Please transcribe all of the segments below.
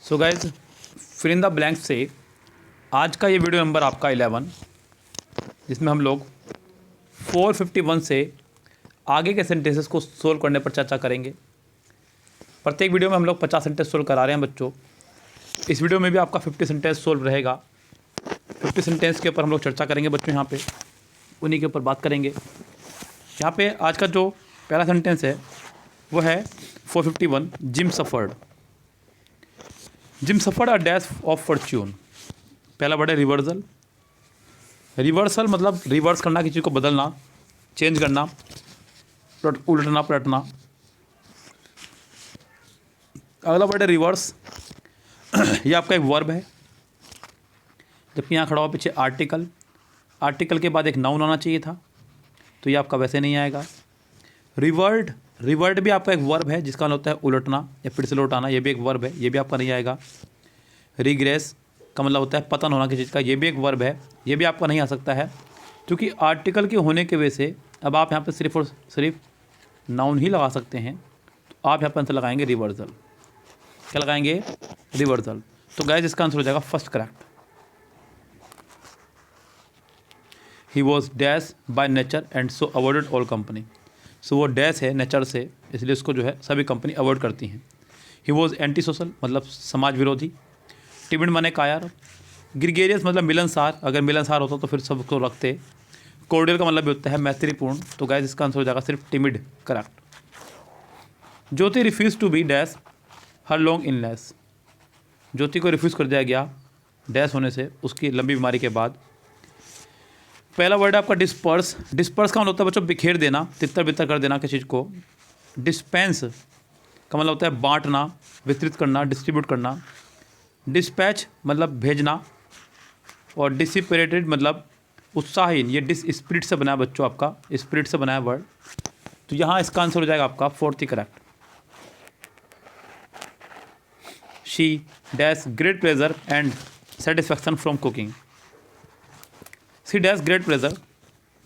So guys fill in the blank से आज का ये वीडियो नंबर आपका 11, जिसमें हम लोग 451 से आगे के सेंटेंसेस को सोल्व करने पर चर्चा करेंगे। प्रत्येक वीडियो में हम लोग 50 सेंटेंस सोल्व करा रहे हैं बच्चों। इस वीडियो में भी आपका 50 सेंटेंस सोल्व रहेगा। 50 सेंटेंस के ऊपर हम लोग चर्चा करेंगे बच्चों, यहाँ पे उन्हीं के ऊपर बात करेंगे। यहाँ पे आज का जो पहला सेंटेंस है वो है 451, gym suffered a dash of Fortune. पहला वर्ड है रिवर्सल। रिवर्सल मतलब रिवर्स करना, किसी को बदलना, चेंज करना, उलटना पलटना। अगला वर्ड है रिवर्स। ये आपका एक वर्ब है, जबकि यहाँ खड़ा हुआ पीछे आर्टिकल के बाद एक नाउन आना चाहिए था, तो ये आपका वैसे नहीं आएगा। रिवर्ट भी आपका एक वर्ब है, जिसका मतलब होता है उलटना या फिर से लौटाना। ये भी एक वर्ब है, ये भी आपका नहीं आएगा। रिग्रेस का मतलब होता है पतन होना किसी चीज़ का, ये भी एक वर्ब है, ये भी आपका नहीं आ सकता है, क्योंकि आर्टिकल के होने की वजह से अब आप यहाँ पे सिर्फ और सिर्फ नाउन ही लगा सकते हैं। तो आप यहाँ पर आंसर लगाएंगे रिवर्सल। क्या लगाएंगे? रिवर्सल। तो गाइस इसका आंसर हो जाएगा first correct. He was dash by nature and so avoided all company. So वो डैश है नेचर से, इसलिए उसको जो है सभी कंपनी अवॉइड करती हैं। ही वॉज एंटी सोशल मतलब समाज विरोधी। टिमिड माने कायर। ग्रिगेरियस मतलब मिलनसार, अगर मिलनसार होता तो फिर सबको रखते। कोर्डियल का मतलब भी होता है मैत्रीपूर्ण। तो गाइस इसका आंसर हो जाएगा सिर्फ timid, correct. Jyoti refuse to be dash her long illness. Jyoti को रिफ्यूज़ कर दिया गया डैश होने से, उसकी लंबी बीमारी के बाद। पहला वर्ड है आपका डिस्पर्स। डिस्पर्स का मतलब होता है बच्चों बिखेर देना, तितर बितर कर देना किसी चीज़ को। डिस्पेंस का मतलब होता है बांटना, वितरित करना, डिस्ट्रीब्यूट करना। डिस्पैच मतलब भेजना। और डिसिपरेटेड मतलब उत्साहहीन। ये डिस स्पिरिट से बना है बच्चों, आपका स्पिरिट से बना है वर्ड। तो यहाँ इसका आंसर हो जाएगा आपका फोर्थ ही correct. She dash great pleasure and satisfaction from cooking. She dash great pleasure,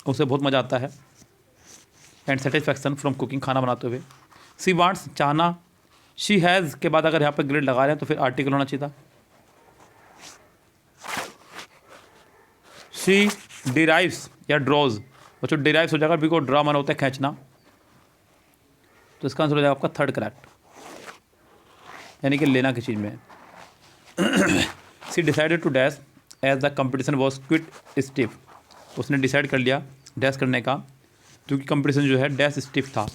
उसे बहुत मज़ा आता है, एंड सेटिस्फैक्शन फ्रॉम कुकिंग, खाना बनाते हुए। सी वांट्स चाहना। शी हैज़ के बाद अगर यहाँ पर ग्रेट लगा रहे हैं तो फिर आर्टिकल होना चाहिए था। शी डिराइव्स या ड्रॉज, बच्चों डिराइव्स हो जाएगा, बिकॉज ड्रा माना होता है खींचना। तो इसका आंसर हो जाएगा आपका थर्ड करेक्ट, यानी कि लेना किसी चीज़ में। She decided to dash as the competition was quite stiff. उसने डिसाइड कर लिया डैश करने का, क्योंकि कंपटीशन जो है डैश स्टिफ था।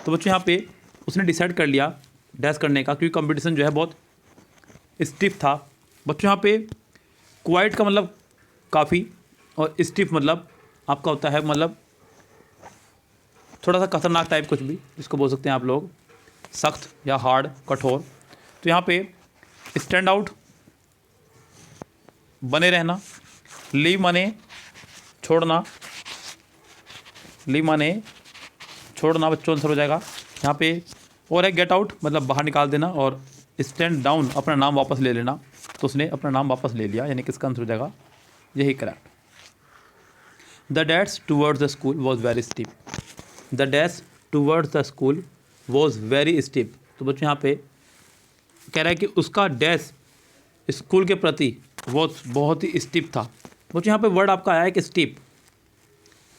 तो बच्चों यहाँ पे उसने डिसाइड कर लिया डैश करने का, क्योंकि कंपटीशन जो है बहुत स्टिफ था। बच्चों यहाँ पे क्वाइट का मतलब काफ़ी, और स्टिफ मतलब आपका होता है मतलब थोड़ा सा खतरनाक टाइप, कुछ भी इसको बोल सकते हैं आप लोग, सख्त या हार्ड, कठोर। तो यहाँ पे स्टैंड आउट बने रहना। लीव माने छोड़ना, लीव माने छोड़ना बच्चों आंसर हो जाएगा यहाँ पे। और है गेट आउट मतलब बाहर निकाल देना, और स्टैंड डाउन अपना नाम वापस ले लेना। तो उसने अपना नाम वापस ले लिया, यानी कि इसका आंसर हो जाएगा यही correct. The dash towards the school was very steep. The dash towards the school was very steep. तो बच्चों यहाँ पे कह रहा है कि उसका डैश स्कूल के प्रति वो बहुत ही स्टीप था। बच्चों यहाँ पे वर्ड आपका आया है कि स्टीप।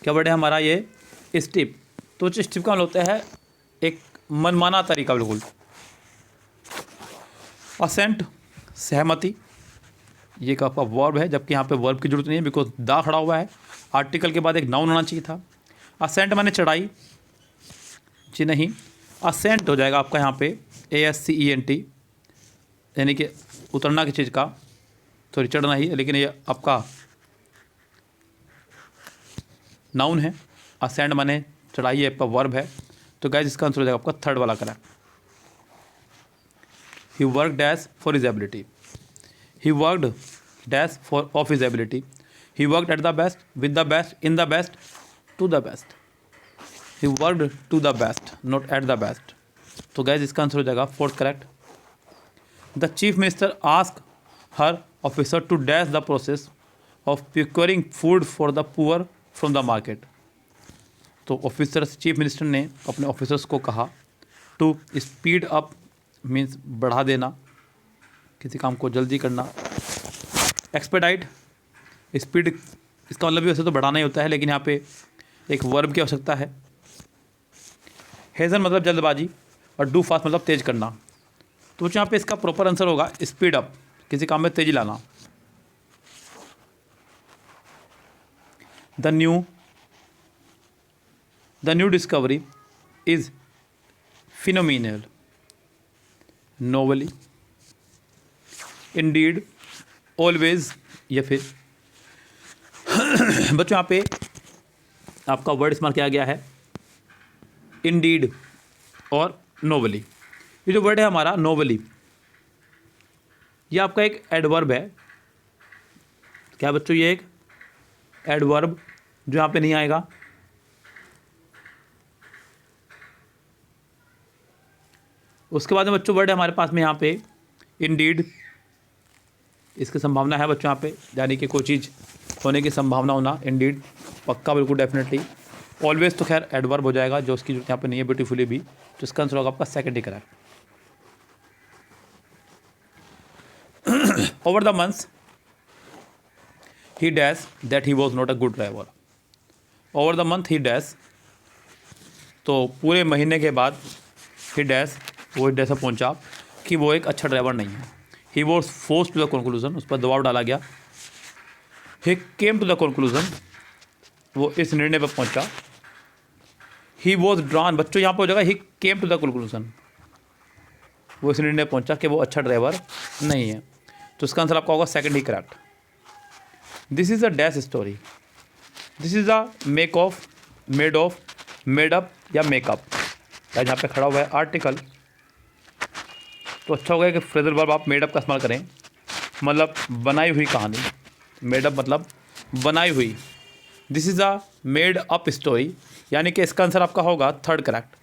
क्या वर्ड है हमारा ये? स्टीप। तो बच्चों स्टीप का मतलब होता है एक मनमाना तरीका, बिल्कुल। असेंट सहमति, ये का आपका वर्ब है, जबकि यहाँ पे वर्ब की जरूरत नहीं है, बिकॉज दा खड़ा हुआ है। आर्टिकल के बाद एक नाउन होना चाहिए था। असेंट माने चढ़ाई, जी नहीं, असेंट हो जाएगा आपका यहाँ पे ASCENT, यानी कि उतरना की चीज़ का, सॉरी चढ़ना ही है, लेकिन ये आपका नाउन है। असेंट माने चढ़ाई, ये आपका वर्ब है। तो गाइस इसका आंसर हो जाएगा आपका थर्ड वाला correct. He work dash for his ability. He worked dash for of his ability. He worked at the best, with the best, in the best, to the best. He worked to the best, not at the best. तो guys इसका answer हो जाएगा fourth correct. The chief minister ask her officer to dash the process of procuring food for the poor from the market. तो officers, chief minister ने अपने officers को कहा to speed up means बढ़ा देना, किसी काम को जल्दी करना। एक्सपेडाइट, स्पीड, इसका मतलब भी वैसे तो बढ़ाना ही होता है, लेकिन यहाँ पे एक वर्ब की आवश्यकता है। हेजन मतलब जल्दबाजी, और डू फास्ट मतलब तेज़ करना। तो यहाँ पे इसका प्रॉपर आंसर होगा स्पीड अप, किसी काम में तेज़ी लाना। The new discovery is phenomenal, novelly, indeed, always, या फिर बच्चों यहाँ पे आपका वर्ड इस्तेमाल किया गया है इंडीड और नोवली। ये जो वर्ड है हमारा नोवली, ये आपका एक एडवर्ब है। क्या बच्चों, ये एक एडवर्ब जो यहाँ पे नहीं आएगा। उसके बाद में बच्चों वर्ड है हमारे पास में यहाँ पे इंडीड, इसकी संभावना है बच्चों यहाँ पे, यानी कि कोई चीज़ होने की संभावना होना। इंडीड पक्का, बिल्कुल, डेफिनेटली। ऑलवेज तो खैर एडवर्ब हो जाएगा, जो उसकी यहाँ पे नहीं है, ब्यूटीफुली भी। तो इसका आंसर होगा आपका second he correct. Over the months he dash that he was not a good driver. Over the month he dash, तो पूरे महीने के बाद ही डैश, वो डैश से पहुँचा कि वो एक अच्छा ड्राइवर नहीं है। He was force to the conclusion, उस पर दबाव डाला गया। He came to the conclusion, वो इस निर्णय पर पहुंचा। ही वॉज ड्रॉन, बच्चों यहाँ पर हो जाएगा ही केम टू द कंक्लूजन, वो इस निर्णय पर पहुंचा कि वो अच्छा ड्राइवर नहीं है। तो इसका आंसर आपका होगा second he correct. This is a dash story, this is a make of, made of, made up या मेकअप। या यहाँ पे खड़ा हुआ है आर्टिकल, तो अच्छा होगा कि फ्रेजल वर्ब आप मेड अप का इस्तेमाल करें, मतलब बनाई हुई कहानी। मेड अप मतलब बनाई हुई। This is a made up story, यानी कि इसका आंसर आपका होगा third correct.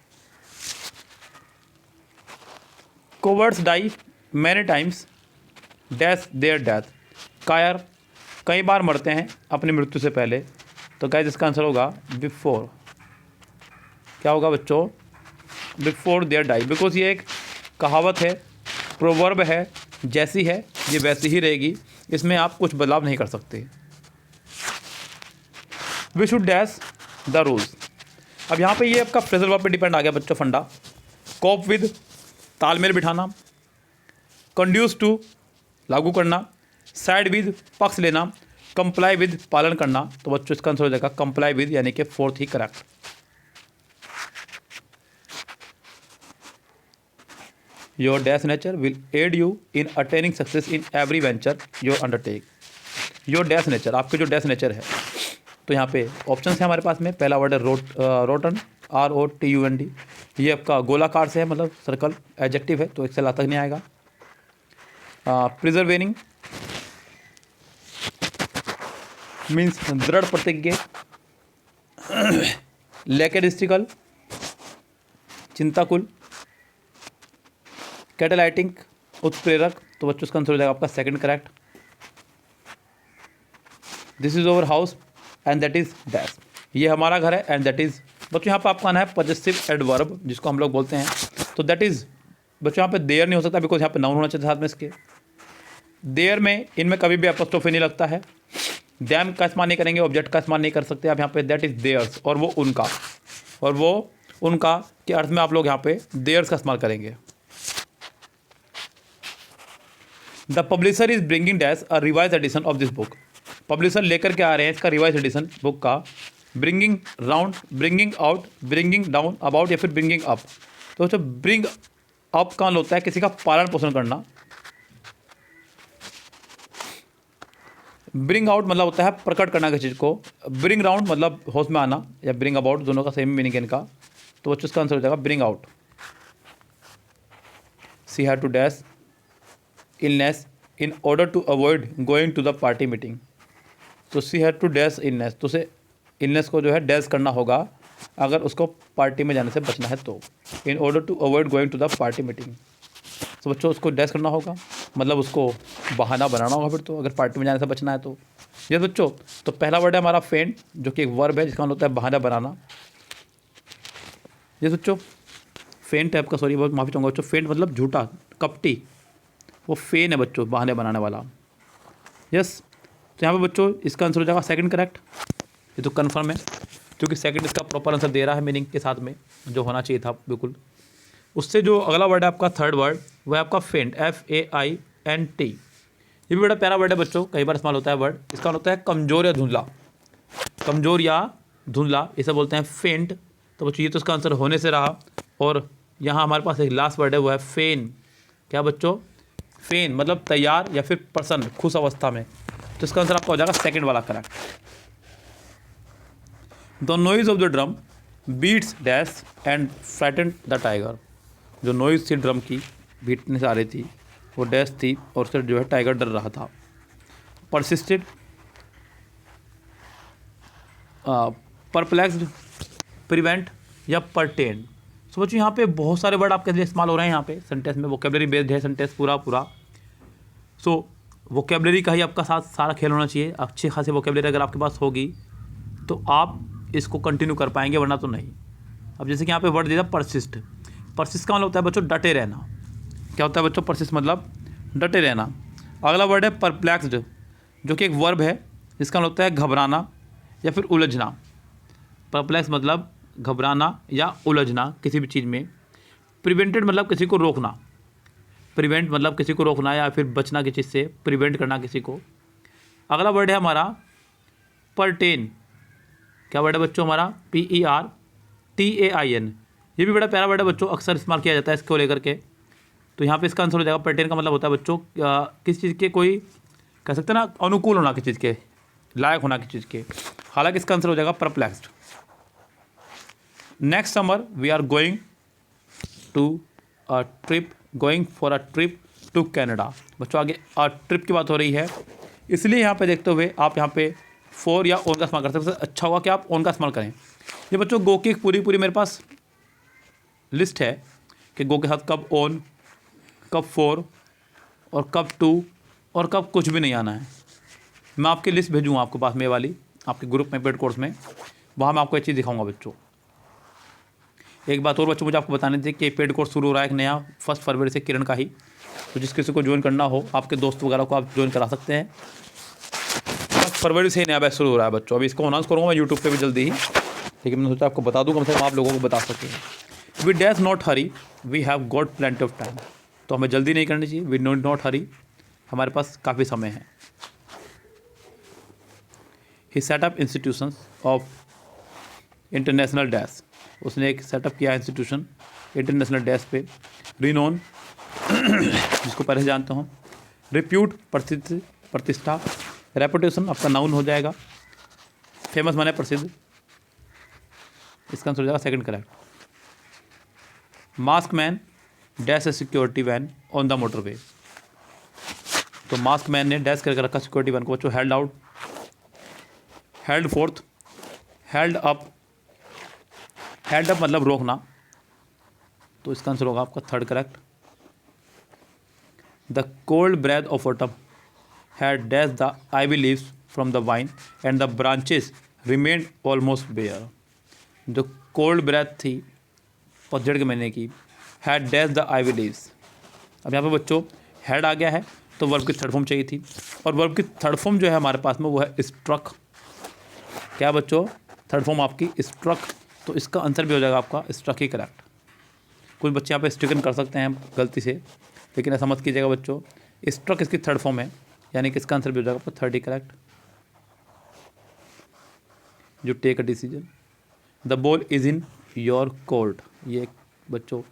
Cowards die many times dash their death, कायर कई बार मरते हैं अपनी मृत्यु से पहले। तो गाइस इसका आंसर होगा बिफोर। क्या होगा बच्चों, बिफोर देयर डाई, बिकॉज ये एक कहावत है, प्रोवर्ब है, जैसी है ये वैसी ही रहेगी, इसमें आप कुछ बदलाव नहीं कर सकते। We should dash the rules, अब यहाँ पे ये आपका फ्रेजल वर्ब पे डिपेंड आ गया बच्चों फंडा। कोप विद तालमेल बिठाना, कंड्यूस टू लागू करना, साइड विद पक्ष लेना, कंप्लाई विद पालन करना। तो बच्चों इसका आंसर हो जाएगा कंप्लाई विद, यानी कि फोर्थ ही correct. Your dash nature will aid you in attaining success in every venture your undertake. Your dash nature, आपके जो डैश नेचर है, तो यहाँ पे ऑप्शन है हमारे पास में। पहला वर्ड है रोटन, ROTUND, ये आपका गोलाकार से है, मतलब सर्कल, एडजेक्टिव है, तो इससे ला तक नहीं आएगा। प्रिजर्वेनिंग मीन्स दृढ़ प्रतिज्ञ, लेकेडिस्टिकल चिंताकुल, कैटेलाइटिंग उत्प्रेरक। तो बच्चों इसका आंसर हो जाएगा आपका second correct. This is over house and that is dash, ये हमारा घर है, एंड दैट इज, बच्चों यहाँ पर आपका आना है पॉजिटिव एडवर्ब, जिसको हम लोग बोलते हैं। तो दैट इज बच्चों यहाँ पे देयर नहीं हो सकता, बिकॉज यहाँ पे नाउन होना चाहिए साथ में इसके। देयर में, इनमें कभी भी अपॉस्ट्रोफी नहीं लगता है। दैम का इस्तेमाल नहीं करेंगे, ऑब्जेक्ट का इस्तेमाल नहीं कर सकते आप यहाँ पे। दैट इज देयर्स, और वो उनका, और वो उनका के अर्थ में आप लोग यहाँ पे देयर्स का इस्तेमाल करेंगे। The publisher is bringing dash a revise edition of this book, publisher लेकर के आ रहे हैं इसका रिवाइज एडिशन बुक का। Bringing round, bringing out, bringing down, about, या फिर ब्रिंगिंग अप। तो बच्चों ब्रिंग अप का होता है किसी का पालन पोषण करना। ब्रिंग आउट मतलब होता है प्रकट करना किसी चीज़ को। ब्रिंग राउंड मतलब होश में आना, या ब्रिंग अबाउट, दोनों का सेम मीनिंग है इनका। तो बच्चों इसका आंसर हो जाएगा bring out. She had to dash illness in order to avoid going to the party meeting. तो she had to dash illness, तो उसे इलनेस को जो है डैश करना होगा अगर उसको पार्टी में जाने से बचना है तो। In order to avoid going to the party meeting, तो बच्चों उसको डैश करना होगा, मतलब उसको बहाना बनाना होगा फिर तो, अगर पार्टी में जाने से बचना है तो। ये बच्चों, तो पहला वर्ड है हमारा फेंट, जो कि एक वर्ब है जिसका मतलब होता है बहाना बनाना। ये बच्चों फेंट है आपका, सॉरी बहुत माफ़ी चाहूँगा बच्चों, फेंट मतलब झूठा, कपटी, वो फेन है बच्चों, बहाने बनाने वाला। यस, तो यहाँ पे बच्चों इसका आंसर हो जाएगा सेकंड करेक्ट। ये तो कन्फर्म है, क्योंकि सेकंड इसका प्रॉपर आंसर दे रहा है मीनिंग के साथ में, जो होना चाहिए था बिल्कुल। उससे जो अगला वर्ड है आपका थर्ड वर्ड, वो है आपका फेंट, FAINT। ये भी बड़ा प्यारा वर्ड है बच्चों, कई बार इस्तेमाल होता है वर्ड। इसका होता है कमज़ोर या धुंधला, कमज़ोर या धुंधला, इसे बोलते हैं फेंट। तो बच्चों ये तो इसका आंसर होने से रहा। और यहाँ हमारे पास एक लास्ट वर्ड है, वो है फेन। क्या बच्चों? फेन मतलब तैयार या फिर प्रसन्न, खुश अवस्था में। तो इसका आंसर आपका हो जाएगा सेकंड वाला correct. The noise of the drum beats dash and frightened the tiger. जो नॉइज थी ड्रम की, बीटने से आ रही थी, वो डैश थी और उससे जो है टाइगर डर रहा था। परसिस्टेड, परप्लेक्स्ड, प्रिवेंट या परटेन। सो बच्चों यहाँ पे बहुत सारे वर्ड आपके लिए इस्तेमाल हो रहे हैं यहाँ पे सेंटेंस में। वोकेबलरी बेस्ड है सेंटेंस पूरा। सो वोकेबलरी का ही आपका साथ सारा खेल होना चाहिए। अच्छी खासी वोकेबलरी अगर आपके पास होगी तो आप इसको कंटिन्यू कर पाएंगे, वरना तो नहीं। अब जैसे कि यहाँ पे वर्ड दिया परसिस्ट। परसिस्ट का मतलब होता है बच्चों डटे रहना। क्या होता है बच्चों? परसिस्ट मतलब डटे रहना। अगला वर्ड है परप्लेक्स्ड, जो कि एक वर्ब है, जिसका मतलब होता है घबराना या फिर उलझना। परप्लेक्स मतलब घबराना या उलझना किसी भी चीज़ में। प्रिवेंटेड मतलब किसी को रोकना, प्रिवेंट मतलब किसी को रोकना या फिर बचना किसी चीज़ से, प्रिवेंट करना किसी को। अगला वर्ड है हमारा परटेन। क्या वर्ड है बच्चों? हमारा PERTAIN। ये भी बड़ा प्यारा वर्ड है बच्चों, अक्सर इस्तेमाल किया जाता है इसको लेकर के। तो यहाँ पे इसका आंसर हो जाएगा परटेन का मतलब होता है बच्चों किसी चीज़ के, कोई कह सकते हैं ना, अनुकूल होना किसी चीज़ के, लायक होना किसी चीज़ के। हालांकि इसका आंसर हो जाएगा perplexed. Next summer we are going to a trip, going for a trip to Canada. बच्चों आगे ट्रिप की बात हो रही है, इसलिए यहाँ पे देखते हुए आप यहाँ पे फॉर या ऑन का इस्तेमाल कर सकते हैं। अच्छा होगा कि आप ऑन का इस्तेमाल करें। ये बच्चों गो की पूरी मेरे पास लिस्ट है कि गो के साथ कब ऑन, कब फॉर और कब टू और कब कुछ भी नहीं आना है। मैं आपकी लिस्ट भेजूँगा आपके पास में वाली, आपके ग्रुप में पेड कोर्स में, वहाँ मैं आपको एक चीज़ दिखाऊंगा बच्चों। एक बात और बच्चों मुझे आपको बतानी थी कि पेड कोर्स शुरू हो रहा है एक नया 1 फरवरी से, किरण का ही। तो जिस किसी को ज्वाइन करना हो, आपके दोस्त वगैरह को आप ज्वाइन करा सकते हैं। 1 फरवरी से नया बैच शुरू हो रहा है बच्चों। अभी इसको अनाउंस करूँगा मैं यूट्यूब पे भी जल्दी ही, लेकिन मैंने सोचा आपको बता दूँ, कम से कम आप लोगों को बता सकें। We dash not hurry, we have got plenty of time. तो हमें जल्दी नहीं करनी चाहिए, वी डोंट नॉट हरी, हमारे पास काफ़ी समय है। He set up institutions of international dash. उसने एक सेटअप किया इंस्टीट्यूशन इंटरनेशनल डैश पे। रिनोन जिसको पहले जानते हो, रिप्यूट प्रसिद्ध, प्रतिष्ठा। रेपुटेशन आपका नाउन हो जाएगा, फेमस माने प्रसिद्ध। इसका आंसर हो जाएगा second correct. Mask man dash a security van on the motorway. तो मास्क मैन ने डैश करके रखा सिक्योरिटी वैन को बच्चों। Held out, held forth, held up. Held up मतलब रोकना, तो इसका आंसर होगा आपका third correct. The cold breath of autumn had dash the ivy leaves from the vine and the branches remained almost bare. जो cold breath थी पतझड़ के महीने की, had dash the ivy leaves. अब यहाँ पे बच्चों हैड आ गया है, तो वर्ब की थर्ड फॉर्म चाहिए थी, और वर्ब की थर्ड फॉर्म जो है हमारे पास में वो है स्ट्रक। क्या बच्चों? थर्ड फॉर्म आपकी स्ट्रक। तो इसका आंसर भी हो जाएगा आपका स्ट्रक ही करेक्ट। कुछ बच्चे यहाँ पे स्ट्रिकन कर सकते हैं गलती से, लेकिन ऐसा मत कीजिएगा बच्चों। स्ट्रक इसकी थर्ड फॉर्म है, यानी कि इसका आंसर भी हो जाएगा आपका थर्ड ही करेक्ट। जो take a decision, the ball is in your court. ये बच्चों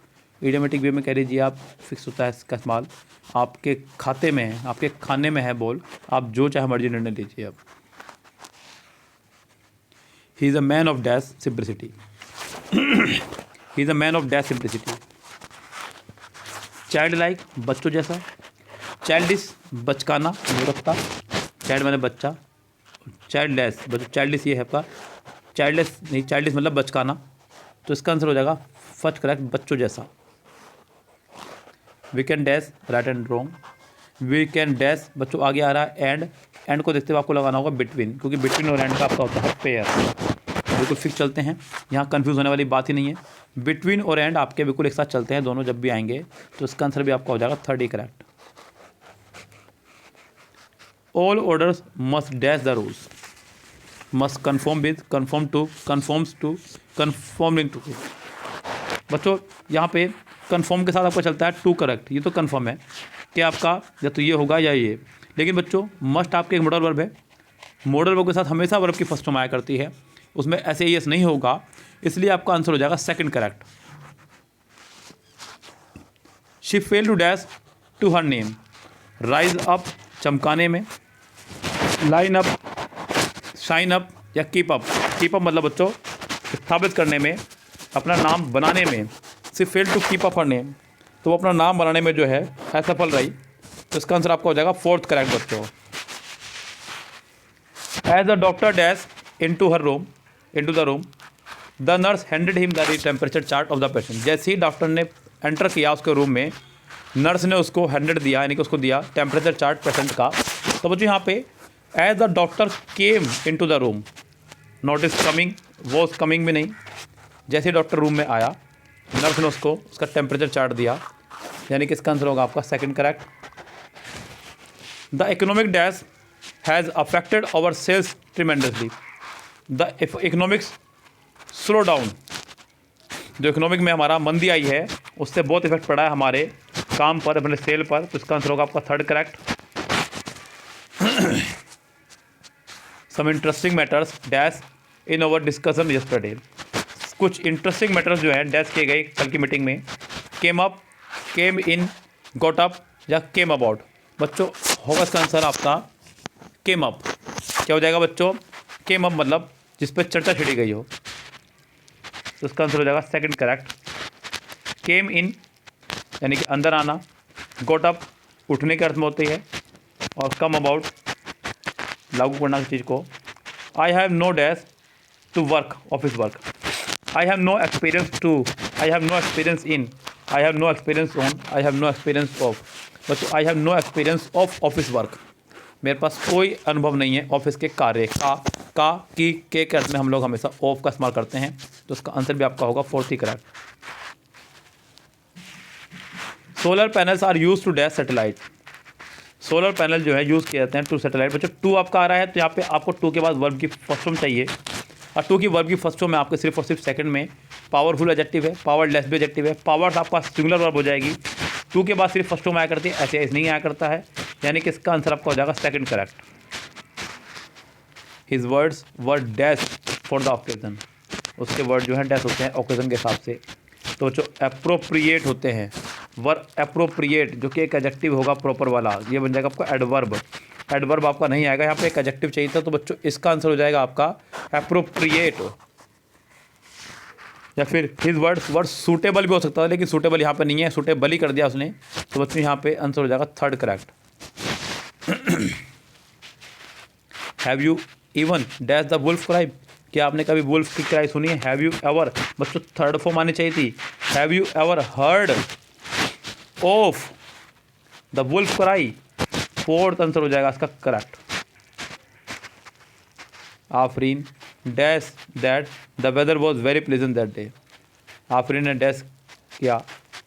इडियोमेटिक वे में कह लीजिए आप, फिक्स होता है इसका इस्तेमाल। आपके खाते में है, आपके खाने में है बॉल, आप जो चाहे मर्जी निर्णय लीजिए। अब he is a man of dash simplicity. He is a man of dash simplicity. Child like बच्चों जैसा। चाइल्डिश बचकाना, मूर्खता। चाइल्ड मैंने बच्चा, चाइल्डलेस बच्चों, चाइल्डिश ये है आपका, चाइल्डलेस नहीं, चाइल्डिश मतलब बचकाना। तो इसका आंसर हो जाएगा फर्स्ट करेक्ट, बच्चों जैसा। We can dash right and wrong. We can dash बच्चों आगे आ रहा है एंड, एंड को देखते हुए आपको लगाना होगा बिटवीन, क्योंकि बिटवीन और एंड का आपका होता है पेयर। बिल्कुल फिक्स चलते हैं, यहाँ कंफ्यूज होने वाली बात ही नहीं है। बिटवीन और एंड आपके बिल्कुल एक साथ चलते हैं दोनों जब भी आएंगे। तो इसका आंसर भी आपका हो जाएगा थर्ड ही correct. All orders must dash the rules, must confirm with, confirm to, confirms to, confirming to. बच्चों यहाँ पे कन्फर्म के साथ आपको चलता है टू करेक्ट, ये तो कन्फर्म है कि आपका या तो ये होगा या ये। लेकिन बच्चों मस्ट आपके एक मॉडल वर्ब है, मॉडल वर्ब के साथ हमेशा वर्ब की फर्स्ट फॉर्म आया करती है, उसमें ऐसे यस नहीं होगा, इसलिए आपका आंसर हो जाएगा second correct. She fail to dash to her name, rise up चमकाने में, लाइन अप, शाइन अप या कीप अप। कीप अप मतलब बच्चों स्थापित करने में, अपना नाम बनाने में। She fail to keep up her name, तो वो अपना नाम बनाने में जो है असफल रही, तो इसका आंसर आपका हो जाएगा फोर्थ करेक्ट बच्चों। As the doctor dash into her room, into the room, the nurse handed him the temperature chart of the patient. जैसे ही डॉक्टर ने एंटर किया उसके रूम में, नर्स ने उसको हैंडेड दिया, यानी कि उसको दिया टेम्परेचर चार्ट पेशेंट का। तो बच्चों यहाँ पे as the doctor came into the room, not is coming, was coming भी नहीं, जैसे ही डॉक्टर रूम में आया नर्स ने उसको उसका टेम्परेचर चार्ट दिया, यानी कि इसका आंसर होगा आपका second correct. The economic dash has affected our sales tremendously, the economics slow down, जो इकोनॉमिक में हमारा मंदी आई है उससे बहुत इफेक्ट पड़ा है हमारे काम पर, अपने सेल पर, तो इसका आंसर होगा आपका third correct. Some interesting matters dash in our discussion yesterday, कुछ इंटरेस्टिंग मैटर्स जो है डैश किए गए कल की मीटिंग में, came up, came in, got up या केम अबाउट। बच्चों होगा इसका आंसर आपका केम अप। क्या हो जाएगा बच्चों? केम अप मतलब जिस पर चर्चा छिड़ी गई हो, तो इसका आंसर हो जाएगा सेकंड करेक्ट। केम इन यानी कि अंदर आना, गॉट अप उठने के अर्थ में होती है, और कम अबाउट लागू करना किसी चीज़ को। I have no dash to work, office work. I have no experience to, I have no experience in, I have no experience on, I have no experience of. बच्चों I have no experience of office work, मेरे पास कोई अनुभव नहीं है office के कार्य का की के अर्थ में हम लोग हमेशा ऑफ का इस्तेमाल करते हैं, तो उसका आंसर भी आपका होगा फोर्थ ही correct. Solar panels are use to dash satellite, solar panel जो है यूज़ किए जाते हैं टू सैटेलाइट। बच्चों टू आपका आ रहा है, तो यहाँ पे आपको टू के बाद वर्ब की फर्स्ट फॉर्म चाहिए, और टू की वर्ब की फर्स्ट फॉर्म में आपके सिर्फ और सिर्फ सेकंड में पावरफुल एडजेक्टिव है, पावरलेस भी एडजेक्टिव है। पावर्स आपका सिंगुलर वर्ब हो जाएगी, टू के बाद सिर्फ फर्स्ट फॉर्म आया करती है, ऐसे नहीं आया करता है, यानी कि इसका आंसर आपका हो जाएगा second correct. His words were dash for the occasion, उसके वर्ड जो हैं डैश होते हैं ओकेजन के हिसाब से, तो जो अप्रोप्रिएट होते हैं, वर अप्रोप्रिएट जो कि एक एडजेक्टिव होगा प्रॉपर वाला, ये बन जाएगा आपका एडवर्ब। एडवर्ब आपका नहीं आएगा, यहाँ पे एक एडजेक्टिव चाहिए था, तो बच्चों इसका आंसर हो जाएगा आपका अप्रोप्रिएट। या फिर हिज वर्ड सूटेबल भी हो सकता है, लेकिन सूटेबल यहाँ पे नहीं है, सूटेबल ही कर दिया उसने, तो बच्चों यहाँ पे आंसर हो जाएगा third correct. Have you even dash the wolf cry, क्या आपने कभी वुल्फ की क्राई सुनी है? हैव यू एवर, बच्चों थर्ड फॉर्म आनी चाहिए थी, have you ever heard of the wolf cry, fourth answer हो जाएगा इसका correct. Afreen dash that the weather was very pleasant that day, Afreen ने डैश किया,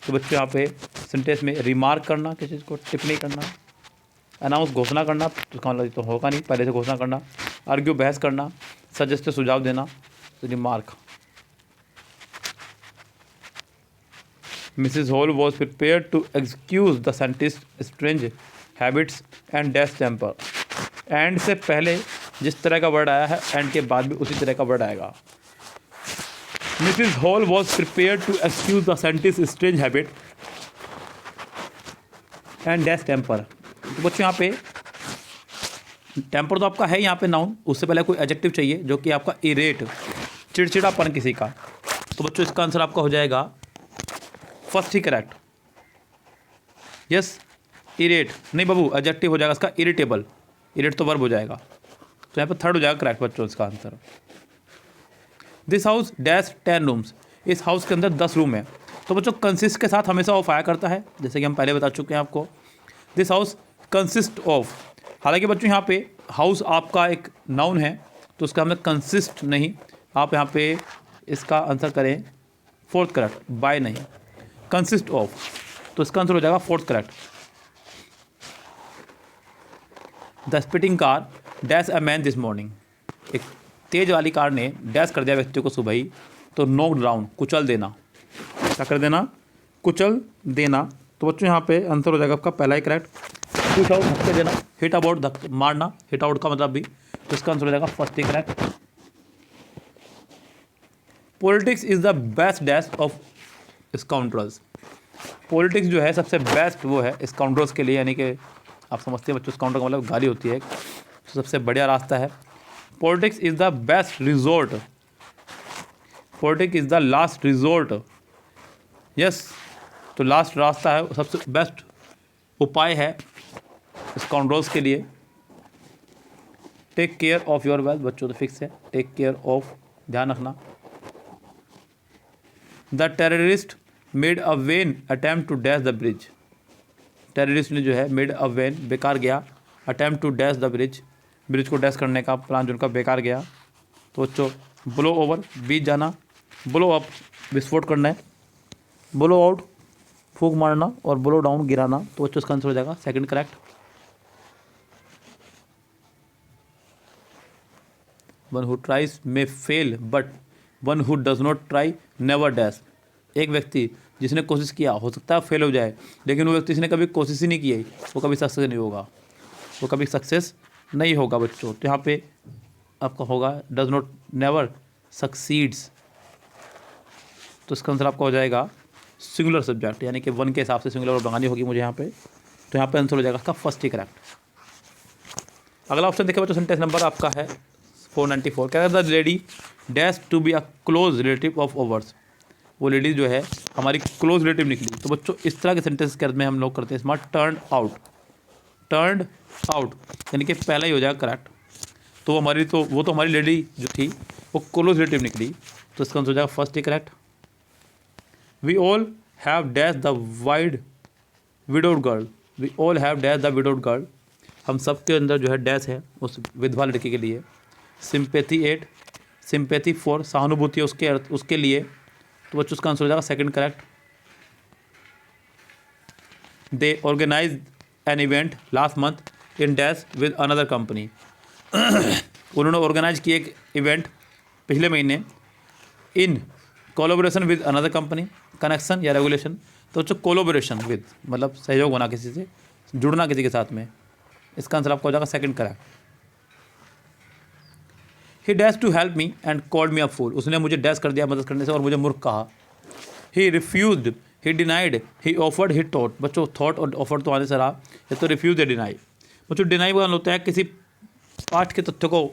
तो बच्चों यहाँ पे सेंटेंस में रिमार्क करना, किसी चीज़ को टिप्पणी करना, अनाउंस घोषणा करना, तो उसका मतलब तो होगा नहीं, पहले से घोषणा करना, आर्ग्यू बहस करना, सजेस्ट सुझाव देना, तो remark. Mrs Hall was prepare to excuse the scientist strange habits and dash temper, and से पहले जिस तरह का वर्ड आया है, एंड के बाद भी उसी तरह का वर्ड आएगा। Mrs Hall was prepare to excuse the scientist strange habit and dash temper, तो बच्चों यहाँ पे टेम्पर तो आपका है यहाँ पे नाउन, उससे पहले कोई एडजेक्टिव चाहिए जो कि आपका इरेट, चिड़चिड़ापन किसी का, तो बच्चों इसका आंसर आपका हो जाएगा फर्स्ट ही करेक्ट। यस इरेट नहीं बाबू, एडजेक्टिव हो जाएगा इसका इरिटेबल, इरेट तो वर्ब हो जाएगा, तो यहाँ पे थर्ड हो जाएगा करेक्ट बच्चों इसका answer. This house dash 10 rooms, इस हाउस के अंदर 10 रूम है, तो बच्चों कंसिस्ट के साथ हमेशा ऑफ आया करता है, जैसे कि हम पहले बता चुके हैं आपको। दिस हाउस कंसिस्ट ऑफ, हालांकि बच्चों यहाँ पे हाउस आपका एक नाउन है, तो उसका हमें कंसिस्ट नहीं, आप यहाँ पे इसका आंसर करें फोर्थ करेक्ट, बाय नहीं, कंसिस्ट ऑफ, तो इसका आंसर हो जाएगा fourth correct. The speeding car dash a man this morning, एक तेज वाली कार ने डैश कर दिया व्यक्ति को सुबह ही, तो नॉक डाउन, कुचल देना, क्या कर देना, कुचल देना। तो बच्चों यहाँ पे आंसर हो जाएगा आपका पहला ही करेक्ट। पुश आउट, धक्के देना, हिट अबाउट मारना, हिट आउट का मतलब भी, तो इसका आंसर हो जाएगा फर्स्ट ही correct. Politics is the best dash of scoundrels, politics जो है सबसे बेस्ट वो है स्काउंड्रल्स के लिए, यानी कि आप समझते हैं बच्चों स्काउंड्रल का मतलब गाली होती है, तो सबसे बढ़िया रास्ता है। Politics is the best resort, politics is the last resort, yes, तो लास्ट रास्ता है, सबसे बेस्ट उपाय है स्काउंड्रल्स के लिए। Take care of your wealth, बच्चों तो फिक्स है, टेक केयर ऑफ, ध्यान रखना। The terrorist made a vain attempt to dash the bridge, terrorist ने जो है मेड अ वेन, बेकार गया, attempt to dash the bridge, bridge को डैश करने का प्लान जो उनका बेकार गया। तो बच्चों ब्लो ओवर, बीच जाना, ब्लो अप, विस्फोट करना है, ब्लो आउट, फूंक मारना, और ब्लो डाउन, गिराना। तो बच्चों इसका आंसर हो जाएगा second correct. One who tries may fail but one who does not try never dash, एक व्यक्ति जिसने कोशिश किया हो सकता है फेल हो जाए, लेकिन वो व्यक्ति जिसने कभी कोशिश ही नहीं की वो कभी सक्सेस नहीं होगा, वो कभी सक्सेस नहीं होगा बच्चों। तो यहाँ पे आपका होगा डज नॉट नेवर सक्सीड्स, तो इसका आंसर आपका हो जाएगा सिंगुलर सब्जेक्ट, यानी कि वन के हिसाब से सिंगुलर बनानी होगी मुझे यहाँ पे, तो यहाँ पे आंसर हो जाएगा इसका फर्स्ट ही करेक्ट। अगला ऑप्शन देखिए बच्चों, सेंटेंस नंबर आपका है 494, क्या कहता है, the lady dash to be a close relative of ours, वो लेडी जो है हमारी क्लोज रिलेटिव निकली। तो बच्चों इस तरह के सेंटेंस के में हम लोग करते हैं smart, turn out, turn out, यानी कि पहला ही हो जाएगा करेक्ट। तो हमारी तो वो तो हमारी लेडी जो थी वो क्लोज रिलेटिव निकली, तो इसका आंसर हो जाएगा फर्स्ट ही correct. We all have dash the wide widowed girl, we all have dash the widowed girl, हम सब के अंदर जो है डैश है उस विधवा लड़की के लिए। सिंपैथी 8, सिंपैथी 4, सहानुभूति उसके अर्थ उसके लिए, तो बच्चों उसका आंसर हो जाएगा second correct. They organise an event last month in dash with another company, उन्होंने ऑर्गेनाइज किया एक इवेंट पिछले महीने in collaboration with another company, connection या रेगुलेशन, तो बच्चों कोलोबोरेशन विद मतलब सहयोग होना, किसी से जुड़ना किसी के साथ में, इसका आंसर आपका हो जाएगा second correct. He dash to help me and called me a fool, उसने मुझे डैश कर दिया मदद करने से और मुझे मूर्ख कहा। He refused, he denied, he offered, he thought, बच्चों थॉट और ऑफर्ड तो आने से रहा, या तो रिफ्यूज या डिनाई। बच्चों डिनाई का होता है किसी पाठ के तथ्य को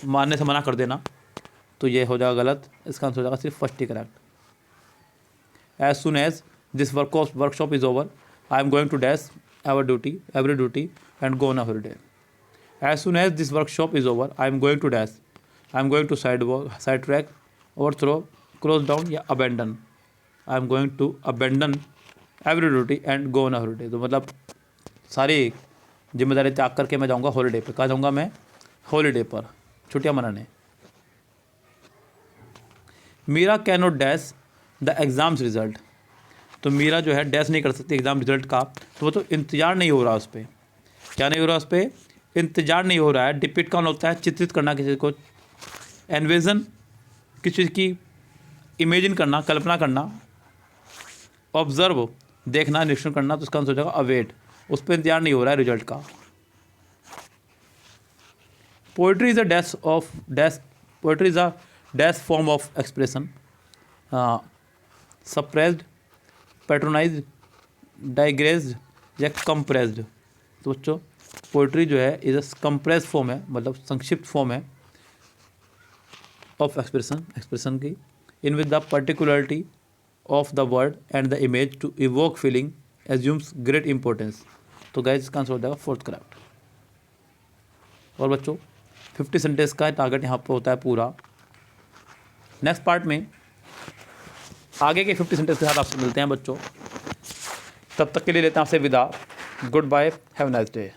मानने से मना कर देना, तो ये हो जाएगा गलत, इसका आंसर हो जाएगा सिर्फ फर्स्ट ही correct. As soon as this workshop is over I am going to dash every duty and go on a holiday. As soon as this workshop is over I am going to dash, I am going to sidetrack, overthrow, close down या abandon, I am going to abandon every duty and go on a holiday, तो मतलब सारी जिम्मेदारी त्याग करके मैं जाऊँगा holiday पे, कहाँ जाऊँगा मैं, हॉलीडे पर, छुट्टियाँ मनाने। Meera can not dash the exams result, तो मीरा जो है डैश नहीं कर सकती एग्ज़ाम रिजल्ट का, तो वो तो इंतज़ार नहीं हो रहा उस पर, क्या नहीं हो रहा उस पर, इंतज़ार नहीं हो रहा है। डिपिक्ट कौन होता है, चित्रित करना किसी को, एनविजन किसी चीज़ की इमेजिन करना, कल्पना करना, ऑब्जर्व देखना, निरीक्षण करना, तो उसका आंसर हो जाएगा अवेट, उस पर इंतजार नहीं हो रहा है रिजल्ट का। Poetry is a dash of dash, poetry is a dash form of expression, suppressed, patronize, digressed या कंप्रेस्ड। तो बच्चों पोइट्री जो है इज अ कंप्रेस फॉर्म है, मतलब संक्षिप्त फॉर्म है ऑफ एक्सप्रेशन की, in with the particularity of the word and the image to evoke feeling assumes great importance. तो गाइस इसका आंसर हो जाएगा फोर्थ करेक्ट। और बच्चों 50 सेंटेंस का टारगेट यहाँ पर होता है पूरा। नेक्स्ट पार्ट में आगे के 50 सेंटेंस के साथ आपसे मिलते हैं बच्चों, तब तक के लिए लेते हैं आपसे विदा। Goodbye, have a nice day.